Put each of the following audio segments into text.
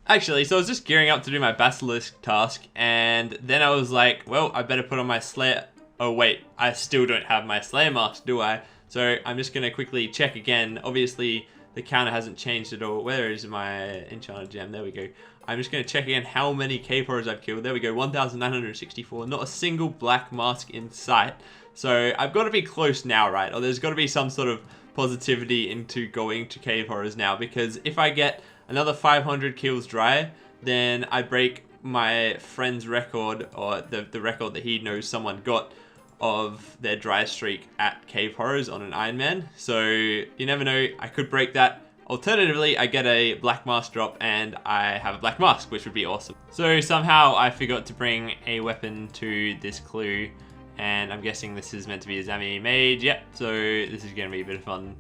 Actually, so I was just gearing up to do my basilisk task, and then I was like, well, I better put on my Slayer. Oh wait, I still don't have my Slayer mask, do I? So I'm just gonna quickly check again. Obviously, the counter hasn't changed at all. Where is my enchanted gem? There we go. I'm just gonna check again how many cave horrors I've killed. There we go, 1,964. Not a single black mask in sight. So I've got to be close now, right? Or there's got to be some sort of positivity into going to cave horrors now, because if I get another 500 kills dry, then I break my friend's record, or the record that he knows someone got of their dry streak at cave horrors on an Ironman. So you never know, I could break that. Alternatively, I get a black mask drop and I have a black mask, which would be awesome. So somehow I forgot to bring a weapon to this clue, and I'm guessing this is meant to be a Zami mage. Yep, so this is going to be a bit of fun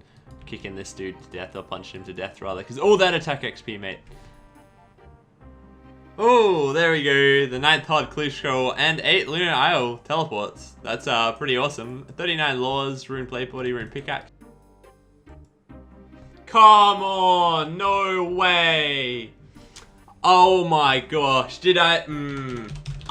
kicking this dude to death, or punching him to death rather, because all that attack XP, mate. Oh, there we go. The 9th hard clue scroll and 8 Lunar Isle teleports. That's pretty awesome. 39 laws, rune play body, rune pickaxe. Come on, no way. Oh my gosh, did I?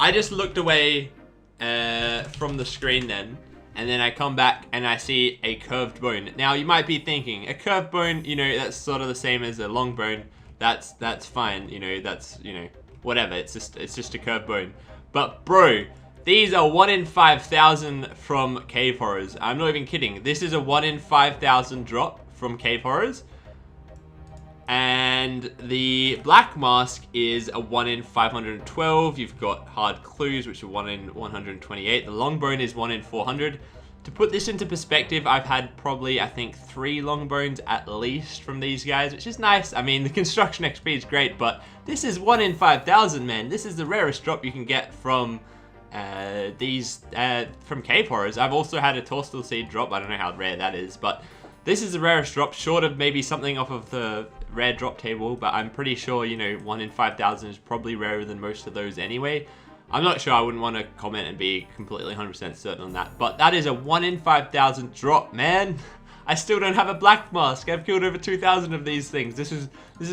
I just looked away from the screen then, and then I come back and I see a curved bone. Now you might be thinking, a curved bone, you know, that's sort of the same as a long bone. That's fine, you know, that's, you know, whatever. It's just a curved bone. But bro, these are 1 in 5,000 from cave horrors. I'm not even kidding. This is a 1 in 5,000 drop from cave horrors. And the black mask is a 1 in 512. You've got hard clues, which are 1 in 128. The long bone is 1 in 400. To put this into perspective, I've had probably, I think, 3 long bones at least from these guys, which is nice. I mean, the construction XP is great, but this is 1 in 5,000, man. This is the rarest drop you can get from from cave horrors. I've also had a Torstal Seed drop. I don't know how rare that is, but this is the rarest drop, short of maybe something off of the rare drop table, but I'm pretty sure, you know, 1 in 5,000 is probably rarer than most of those anyway. I'm not sure, I wouldn't want to comment and be completely 100% certain on that, but that is a 1 in 5,000 drop, man. I still don't have a black mask. I've killed over 2,000 of these things. This is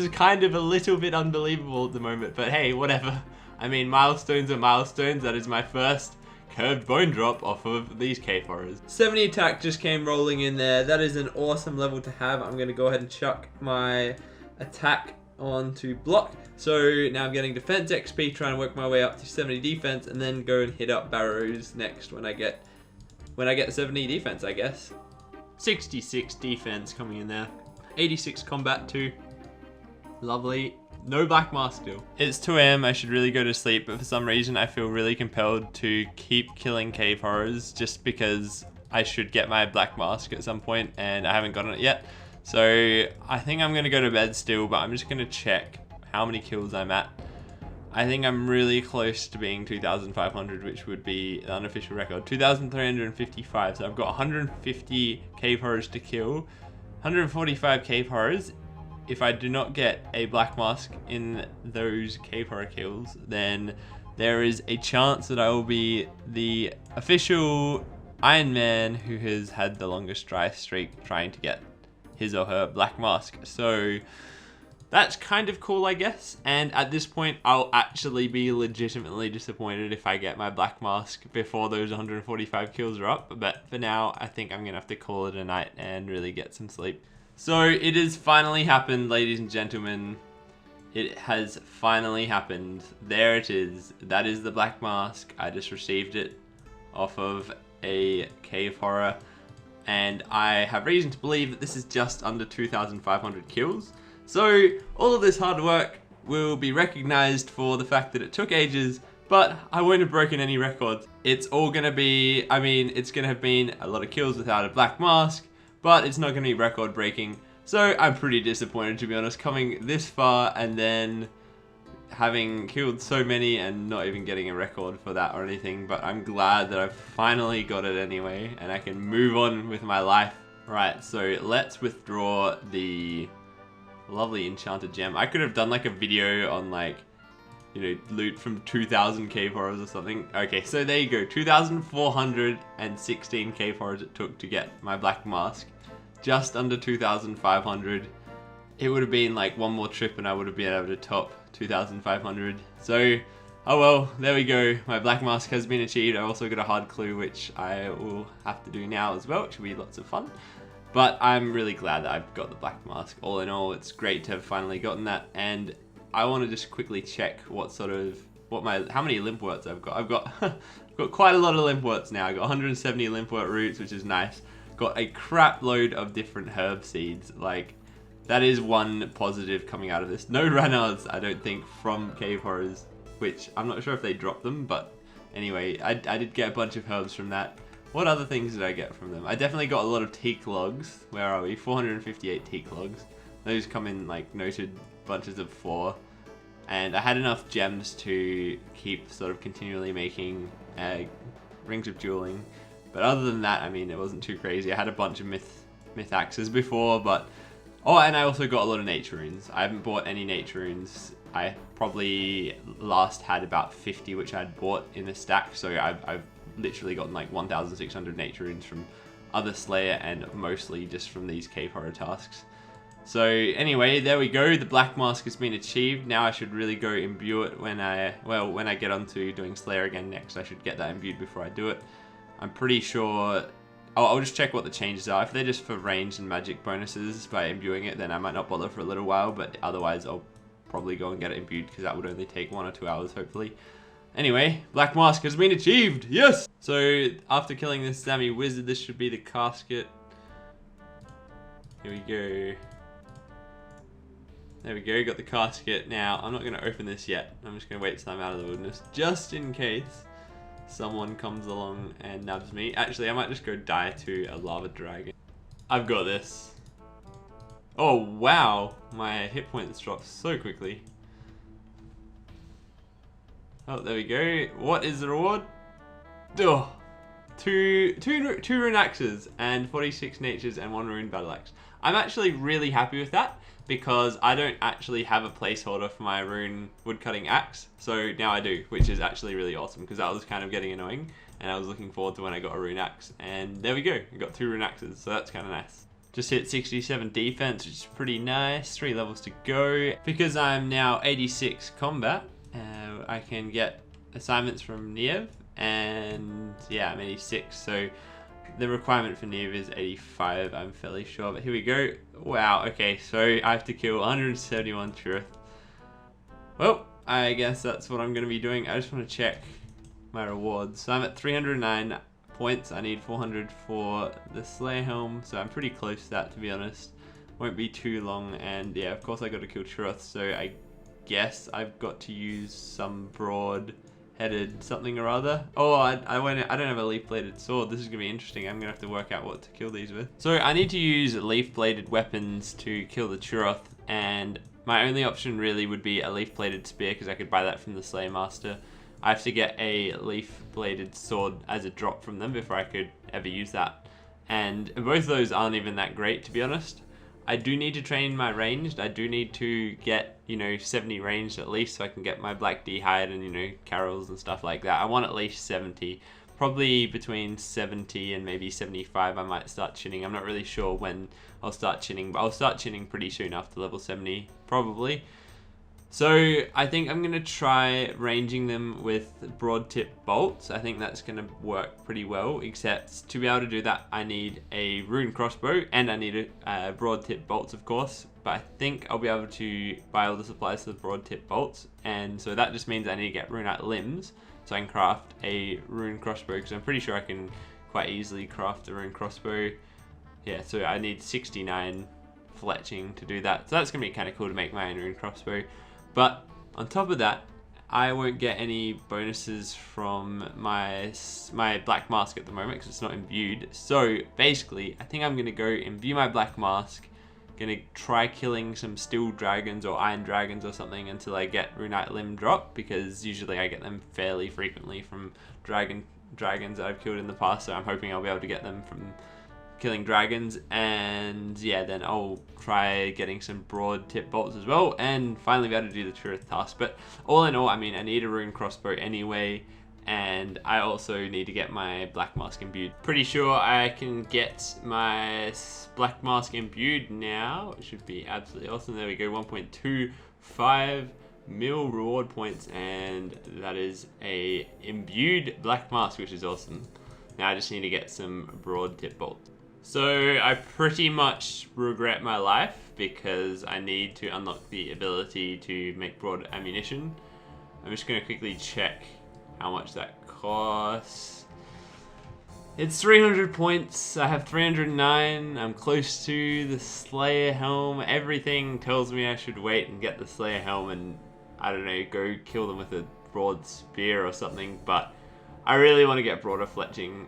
kind of a little bit unbelievable at the moment, but hey, whatever. I mean, milestones are milestones. That is my first curved bone drop off of these cave horrors. 70 attack just came rolling in there. That is an awesome level to have. I'm going to go ahead and chuck my attack onto block. So now I'm getting defense XP, trying to work my way up to 70 defense, and then go and hit up barrows next when I get 70 defense, I guess. 66 defense coming in there. 86 combat too. Lovely. No black mask still. It's 2 AM, I should really go to sleep, but for some reason I feel really compelled to keep killing cave horrors just because I should get my black mask at some point and I haven't gotten it yet. So I think I'm gonna go to bed still, but I'm just gonna check how many kills I'm at. I think I'm really close to being 2,500, which would be the unofficial record. 2,355, so I've got 150 cave horrors to kill. 145 cave horrors. If I do not get a black mask in those cave horror kills, then there is a chance that I will be the official Ironman who has had the longest dry streak trying to get his or her black mask. So that's kind of cool, I guess. And at this point, I'll actually be legitimately disappointed if I get my black mask before those 145 kills are up. But for now, I think I'm going to have to call it a night and really get some sleep. So it has finally happened, ladies and gentlemen. It has finally happened. There it is. That is the black mask. I just received it off of a cave horror. And I have reason to believe that this is just under 2,500 kills. So all of this hard work will be recognized for the fact that it took ages, but I won't have broken any records. It's all gonna be, I mean, it's gonna have been a lot of kills without a black mask, but it's not gonna be record breaking. So I'm pretty disappointed, to be honest, coming this far and then having killed so many and not even getting a record for that or anything. But I'm glad that I've finally got it anyway and I can move on with my life. Right, so let's withdraw the lovely enchanted gem. I could have done like a video on like, you know, loot from 2,000 cave horrors or something. Okay, so there you go. 2,416 cave horrors it took to get my black mask. Just under 2,500. It would have been like one more trip and I would have been able to top 2,500. So, oh well, there we go. My black mask has been achieved. I also got a hard clue, which I will have to do now as well, which will be lots of fun. But I'm really glad that I've got the black mask. All in all, it's great to have finally gotten that. And I want to just quickly check how many limpworts I've got. I've got quite a lot of limpworts now. I've got 170 limpwort roots, which is nice. Got a crap load of different herb seeds. Like, that is one positive coming out of this. No runners, I don't think, from Cave Horrors, which I'm not sure if they dropped them, but anyway, I did get a bunch of herbs from that. What other things did I get from them? I definitely got a lot of teak logs. Where are we? 458 teak logs. Those come in like noted bunches of 4. And I had enough gems to keep sort of continually making rings of dueling. But other than that, I mean, it wasn't too crazy. I had a bunch of myth axes before, but... Oh, and I also got a lot of nature runes. I haven't bought any nature runes. I probably last had about 50, which I'd bought in a stack. So I've literally gotten like 1,600 nature runes from other Slayer and mostly just from these Cave Horror tasks. So anyway, there we go. The black mask has been achieved. Now I should really go imbue it when I get onto doing Slayer again next. I should get that imbued before I do it. I'm pretty sure... I'll just check what the changes are. If they're just for range and magic bonuses by imbuing it, then I might not bother for a little while, but otherwise I'll probably go and get it imbued because that would only take 1 or 2 hours, hopefully. Anyway, black mask has been achieved. Yes! So after killing this Sammy wizard, this should be the casket. Here we go. There we go, got the casket. Now, I'm not going to open this yet. I'm just going to wait till I'm out of the wilderness, just in case someone comes along and nabs me. Actually, I might just go die to a lava dragon. I've got this. Oh, wow. My hit points dropped so quickly. Oh, there we go. What is the reward? Oh, two rune axes and 46 natures and 1 rune battle axe. I'm actually really happy with that because I don't actually have a placeholder for my rune woodcutting axe. So now I do, which is actually really awesome because that was kind of getting annoying and I was looking forward to when I got a rune axe. And there we go. I got 2 rune axes, so that's kind of nice. Just hit 67 defense, which is pretty nice. 3 levels to go. Because I'm now 86 combat, I can get assignments from Niev, and yeah, I'm 86, so the requirement for Niev is 85, I'm fairly sure, but here we go. Wow, okay, so I have to kill 171 truth. Well, I guess that's what I'm going to be doing. I just want to check my rewards. So I'm at 309 points. I need 400 for the Slayer Helm, so I'm pretty close to that, to be honest. Won't be too long, and yeah, of course I got to kill Truth, so I guess I've got to use some broad-headed something or other. Oh, I don't have a leaf-bladed sword. This is gonna be interesting. I'm gonna have to work out what to kill these with. So I need to use leaf-bladed weapons to kill the Churoth, and my only option really would be a leaf-bladed spear because I could buy that from the Slayer Master. I have to get a leaf-bladed sword as a drop from them before I could ever use that, and both of those aren't even that great, to be honest. I do need to train my ranged. I do need to get, 70 ranged at least so I can get my Black D hide and, carols and stuff like that. I want at least 70. Probably between 70 and maybe 75 I might start chinning. I'm not really sure when I'll start chinning, but I'll start chinning pretty soon after level 70, probably. So I think I'm going to try ranging them with broad tip bolts. I think that's going to work pretty well, except to be able to do that I need a rune crossbow and I need a broad tip bolts, of course. But I think I'll be able to buy all the supplies for the broad tip bolts, and so that just means I need to get runite limbs so I can craft a rune crossbow, because I'm pretty sure I can quite easily craft a rune crossbow. Yeah, so I need 69 fletching to do that. So that's going to be kind of cool to make my own rune crossbow. But on top of that, I won't get any bonuses from my black mask at the moment because it's not imbued. So basically, I think I'm going to go imbue my black mask. Going to try killing some steel dragons or iron dragons or something until I get runite limb drop, because usually I get them fairly frequently from dragons that I've killed in the past. So I'm hoping I'll be able to get them from killing dragons, and yeah, then I'll try getting some broad tip bolts as well, and finally be able to do the truth task. But all in all, I mean, I need a rune crossbow anyway, and I also need to get my black mask imbued. Pretty sure I can get my black mask imbued now. It should be absolutely awesome. There we go, 1.25 Mill reward points, and that is a imbued black mask, which is awesome. Now I just need to get some broad tip bolts. So I pretty much regret my life because I need to unlock the ability to make broad ammunition. I'm just going to quickly check how much that costs. It's 300 points. I have 309. I'm close to the Slayer helm. Everything tells me I should wait and get the Slayer helm and, I don't know, go kill them with a broad spear or something. But I really want to get broader fletching.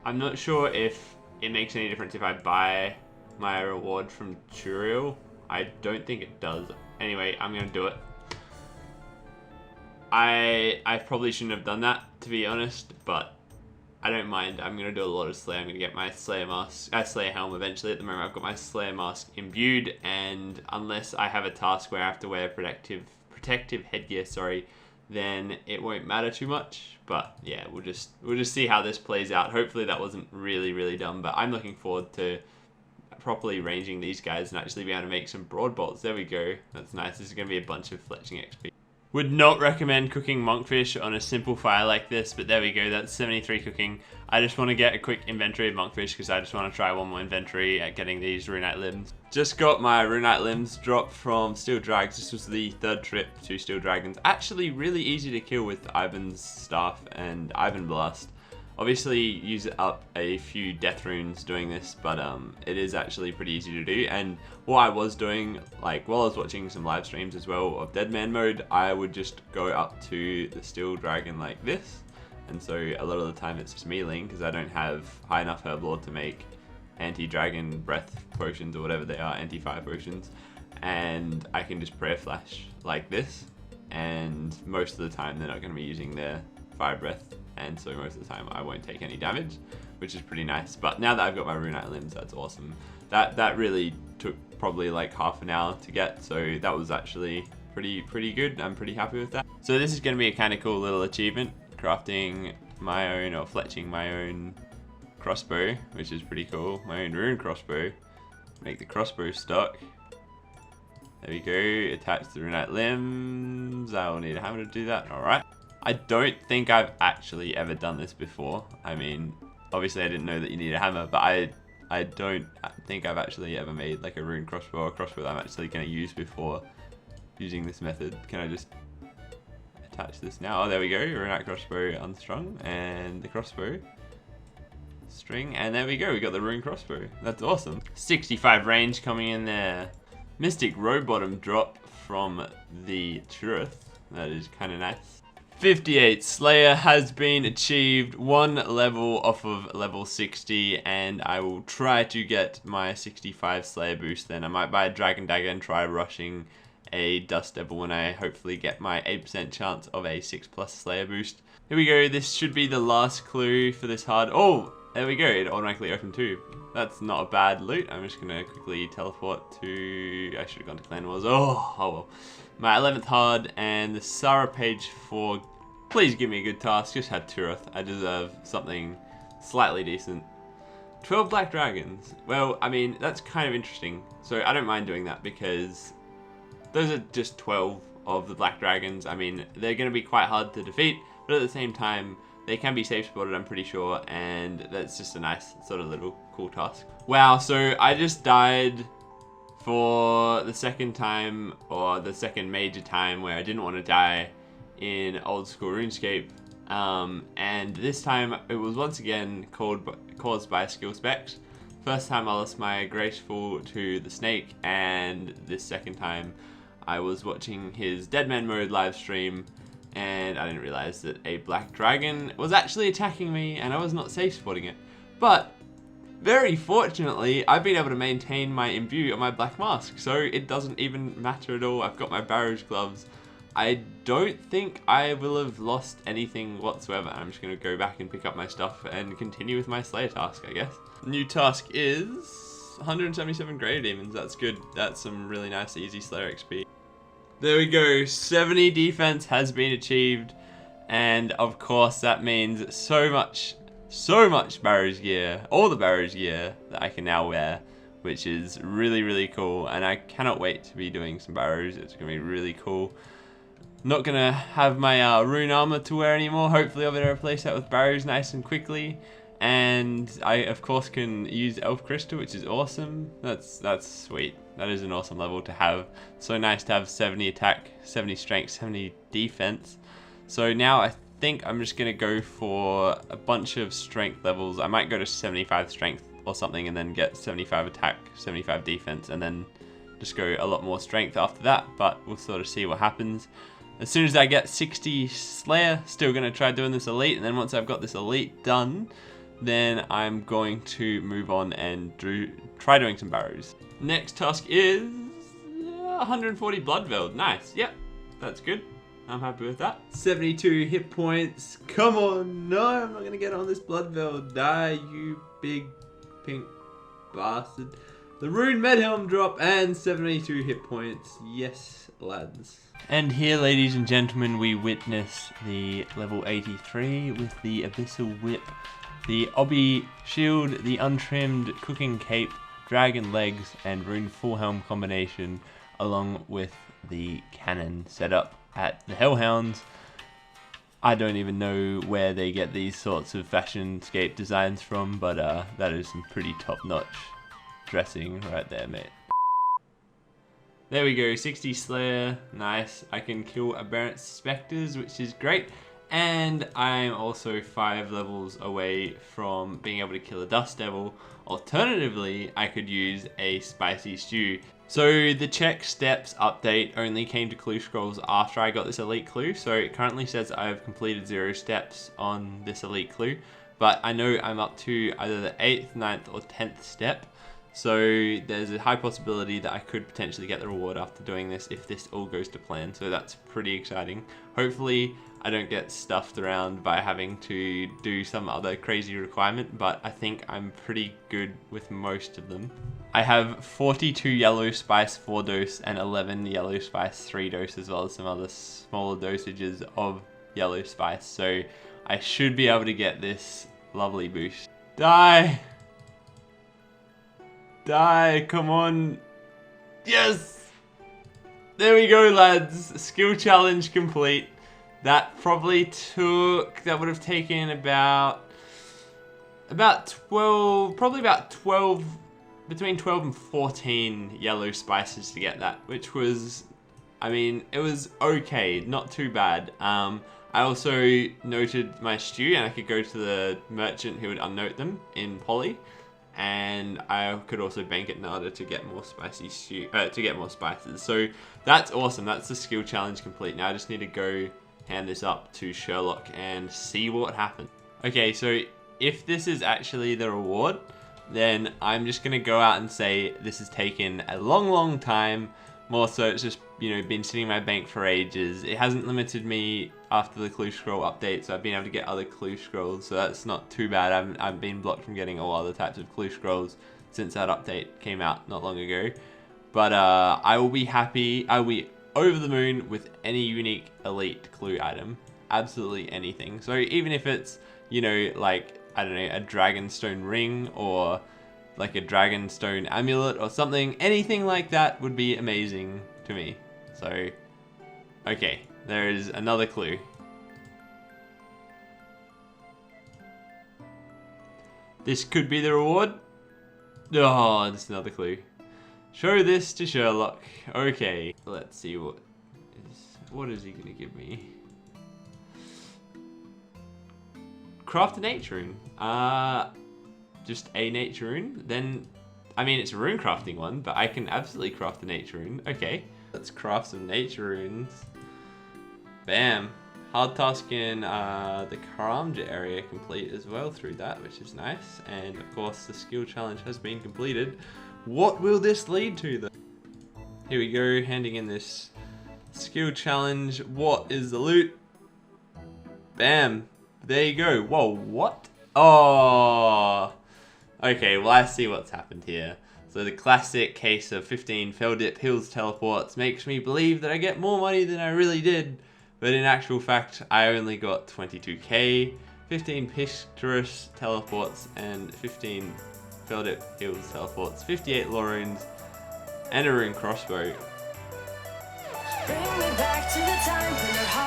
I'm not sure if it makes any difference if I buy my reward from Turiel. I don't think it does. Anyway, I'm going to do it. I probably shouldn't have done that, to be honest, but I don't mind. I'm going to do a lot of Slayer. I'm going to get my Slayer mask, Slayer helm eventually. At the moment, I've got my Slayer mask imbued, and unless I have a task where I have to wear protective headgear, then it won't matter too much. But yeah, we'll just see how this plays out. Hopefully that wasn't really dumb, but I'm looking forward to properly ranging these guys and actually be able to make some broad bolts. There we go. That's nice. This is going to be a bunch of fletching XP. Would not recommend cooking monkfish on a simple fire like this, but there we go. That's 73 cooking. I just want to get a quick inventory of monkfish because I just want to try one more inventory at getting these RuneKnight limbs. Just got my RuneKnight limbs dropped from Steel Drags. This was the third trip to Steel Dragons. Actually really easy to kill with Ivan's staff and Ivan Blast. Obviously use up a few death runes doing this, but it is actually pretty easy to do. And what I was doing, like while I was watching some live streams as well of Dead Man mode, I would just go up to the Steel Dragon like this. And so a lot of the time it's just meleeing because I don't have high enough herb lore to make anti-dragon breath potions or whatever they are, anti-fire potions. And I can just prayer flash like this. And most of the time they're not going to be using their fire breath. And so most of the time I won't take any damage, which is pretty nice. But now that I've got my RuneKnight limbs, that's awesome. That really took probably like half an hour to get, so that was actually pretty good. I'm pretty happy with that. So this is going to be a kind of cool little achievement, crafting my own or fletching my own crossbow, which is pretty cool. My own rune crossbow. Make the crossbow stock. There we go. Attach the RuneKnight limbs. I will need a hammer to do that. All right. I don't think I've actually ever done this before. I mean, obviously I didn't know that you need a hammer, but I don't think I've actually ever made like a rune crossbow or a crossbow that I'm actually going to use before using this method. Can I just attach this now? Oh, there we go. RuneKnight crossbow unstrung and the crossbow string, and there we go. We got the rune crossbow. That's awesome. 65 range coming in there. Mystic row bottom drop from the Truth. That is kind of nice. 58 Slayer has been achieved, one level off of level 60, and I will try to get my 65 Slayer boost. Then I might buy a Dragon Dagger and try rushing a Dust Devil when I hopefully get my 8% chance of a 6+ Slayer boost. Here we go. This should be the last clue for this hard. Oh, there we go. It automatically opened too. That's not a bad loot. I'm just going to quickly teleport to... I should have gone to Clan Wars. Oh well. My 11th hard and the Sarah page 4. Please give me a good task. Just had Tureth. I deserve something slightly decent. 12 black dragons. Well, I mean, that's kind of interesting. So I don't mind doing that because those are just 12 of the black dragons. I mean, they're going to be quite hard to defeat, but at the same time, they can be safe spotted, I'm pretty sure, and that's just a nice sort of little cool task. Wow, so I just died for the second time, or the second major time where I didn't want to die in Old School RuneScape, and this time it was once again caused by skill specs. First time I lost my Graceful to the Snake, and this second time I was watching his Deadman mode live stream, and I didn't realize that a black dragon was actually attacking me, and I was not safe spotting it. But very fortunately, I've been able to maintain my imbue on my black mask, so it doesn't even matter at all. I've got my barrage gloves. I don't think I will have lost anything whatsoever. I'm just going to go back and pick up my stuff and continue with my Slayer task, I guess. New task is 177 Greater Demons. That's good. That's some really nice, easy Slayer XP. There we go. 70 defense has been achieved. And of course, that means so much barrage gear. All the barrage gear that I can now wear, which is really, really cool. And I cannot wait to be doing some barrows. It's going to be really cool. Not gonna have my rune armor to wear anymore. Hopefully I'll be able to replace that with barrows nice and quickly. And I of course can use elf crystal, which is awesome. That's sweet. That is an awesome level to have. So nice to have 70 attack, 70 strength, 70 defense. So now I think I'm just gonna go for a bunch of strength levels. I might go to 75 strength or something and then get 75 attack, 75 defense, and then just go a lot more strength after that, but we'll sort of see what happens. As soon as I get 60 Slayer, still gonna try doing this elite, and then once I've got this elite done, then I'm going to move on and try doing some barrows. Next task is 140 blood veld. Nice, yep, that's good. I'm happy with that. 72 hit points. Come on, no, I'm not gonna get on this blood veld. Die, you big pink bastard. The rune med helm drop and 72 hit points. Yes, lads. And here, ladies and gentlemen, we witness the level 83 with the Abyssal Whip, the Obby Shield, the Untrimmed Cooking Cape, Dragon Legs, and Rune Full Helm combination, along with the cannon setup at the Hellhounds. I don't even know where they get these sorts of fashion-scape designs from, but that is some pretty top-notch dressing right there, mate. There we go, 60 Slayer, nice. I can kill Aberrant Spectres, which is great. And I'm also 5 levels away from being able to kill a Dust Devil. Alternatively, I could use a Spicy Stew. So the check steps update only came to clue scrolls after I got this elite clue. So it currently says I've completed 0 steps on this elite clue. But I know I'm up to either the 8th, 9th, or 10th step. So there's a high possibility that I could potentially get the reward after doing this if this all goes to plan. So that's pretty exciting. Hopefully I don't get stuffed around by having to do some other crazy requirement, but I think I'm pretty good with most of them. I have 42 yellow spice 4 dose and 11 yellow spice 3 dose, as well as some other smaller dosages of yellow spice. So I should be able to get this lovely boost. Die! Die, come on. Yes! There we go, lads. Skill challenge complete. That probably took, that would have taken about 12, probably about 12, between 12 and 14 yellow spices to get that, which was, I mean, it was okay, not too bad. I also noted my stew, and I could go to the merchant who would unnote them in Poly. And I could also bank at Nada to get more spicy stew, to get more spices. So that's awesome. That's the skill challenge complete. Now I just need to go hand this up to Sherlock and see what happens. Okay, so if this is actually the reward, then I'm just gonna go out and say this has taken a long, long time. More so, it's just, you know, been sitting in my bank for ages. It hasn't limited me after the clue scroll update, so I've been able to get other clue scrolls, so that's not too bad. I've been blocked from getting all other types of clue scrolls since that update came out not long ago. But I will be happy, I will be over the moon with any unique elite clue item. Absolutely anything. So even if it's, you know, like, I don't know, a dragonstone ring or like a dragonstone amulet or something, anything like that would be amazing to me. So, okay, there is another clue. This could be the reward. Oh, just another clue. Show this to Sherlock. Okay, let's see what is he gonna give me? Craft a nature rune. Just a nature rune. Then, I mean, it's a rune crafting one, but I can absolutely craft a nature rune. Okay, let's craft some nature runes. Bam. Hard task in the Karamja area complete as well through that, which is nice. And of course, the skill challenge has been completed. What will this lead to though? Here we go, handing in this skill challenge. What is the loot? Bam. There you go. Whoa, what? Oh. Okay, well, I see what's happened here. So the classic case of 15 fell dip heals teleports makes me believe that I get more money than I really did. But in actual fact, I only got 22k, 15 Picturus teleports, and 15 fell dip heals teleports, 58 lore runes, and a rune crossbow. Bring me back to the time when our